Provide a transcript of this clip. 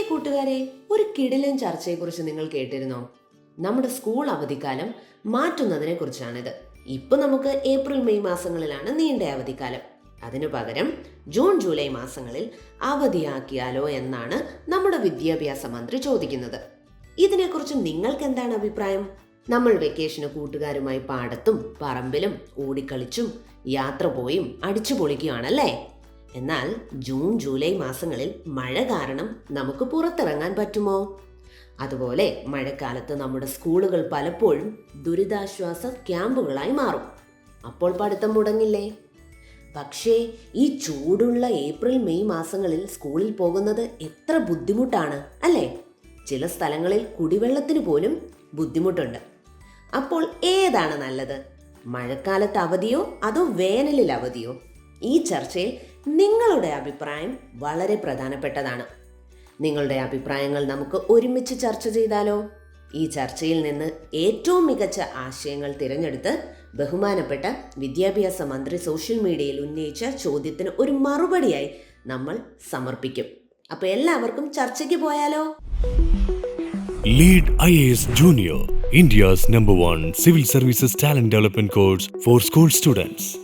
കൂട്ടുകാരെ, ഒരു കിടിലൻ ചർച്ചയെക്കുറിച്ച് നിങ്ങൾ കേട്ടിരുന്നോ? നമ്മുടെ സ്കൂൾ അവധിക്കാലം മാറ്റുന്നതിനെ കുറിച്ചാണിത്. ഇപ്പൊ നമുക്ക് ഏപ്രിൽ മെയ് മാസങ്ങളിലാണ് നീണ്ട അവധിക്കാലം. അതിനു പകരം ജൂൺ ജൂലൈ മാസങ്ങളിൽ അവധിയാക്കിയാലോ എന്നാണ് നമ്മുടെ വിദ്യാഭ്യാസ മന്ത്രി ചോദിക്കുന്നത്. ഇതിനെക്കുറിച്ച് നിങ്ങൾക്ക് എന്താണ് അഭിപ്രായം? നമ്മൾ വെക്കേഷന് കൂട്ടുകാരുമായി പാടത്തും പറമ്പിലും ഓടിക്കളിച്ചും യാത്ര പോയും അടിച്ചു പൊളിക്കുകയാണല്ലേ. എന്നാൽ ജൂൺ ജൂലൈ മാസങ്ങളിൽ മഴ കാരണം നമുക്ക് പുറത്തിറങ്ങാൻ പറ്റുമോ? അതുപോലെ മഴക്കാലത്ത് നമ്മുടെ സ്കൂളുകൾ പലപ്പോഴും ദുരിതാശ്വാസ ക്യാമ്പുകളായി മാറും. അപ്പോൾ പഠിത്തം മുടങ്ങില്ലേ? പക്ഷേ ഈ ചൂടുള്ള ഏപ്രിൽ മെയ് മാസങ്ങളിൽ സ്കൂളിൽ പോകുന്നത് എത്ര ബുദ്ധിമുട്ടാണ് അല്ലേ? ചില സ്ഥലങ്ങളിൽ കുടിവെള്ളത്തിന് പോലും ബുദ്ധിമുട്ടുണ്ട്. അപ്പോൾ ഏതാണ് നല്ലത്? മഴക്കാലത്ത് അവധിയോ അതോ വേനലിൽ അവധിയോ? ഈ ചർച്ചയിൽ നിങ്ങളുടെ അഭിപ്രായം വളരെ പ്രധാനപ്പെട്ടതാണ്. നിങ്ങളുടെ അഭിപ്രായങ്ങൾ നമുക്ക് ഒരുമിച്ച് ചർച്ച ചെയ്താലോ? ഈ ചർച്ചയിൽ നിന്ന് ഏറ്റവും മികച്ച ആശയങ്ങൾ തിരഞ്ഞെടുത്ത് ബഹുമാനപ്പെട്ട വിദ്യാഭ്യാസ മന്ത്രി സോഷ്യൽ മീഡിയയിൽ ഉന്നയിച്ച ചോദ്യത്തിന് ഒരു മറുപടിയായി നമ്മൾ സമർപ്പിക്കും. അപ്പോൾ എല്ലാവർക്കും ചർച്ചയ്ക്ക് പോയാലോ? Lead IAS Junior, India's #1 civil services talent development course for school students.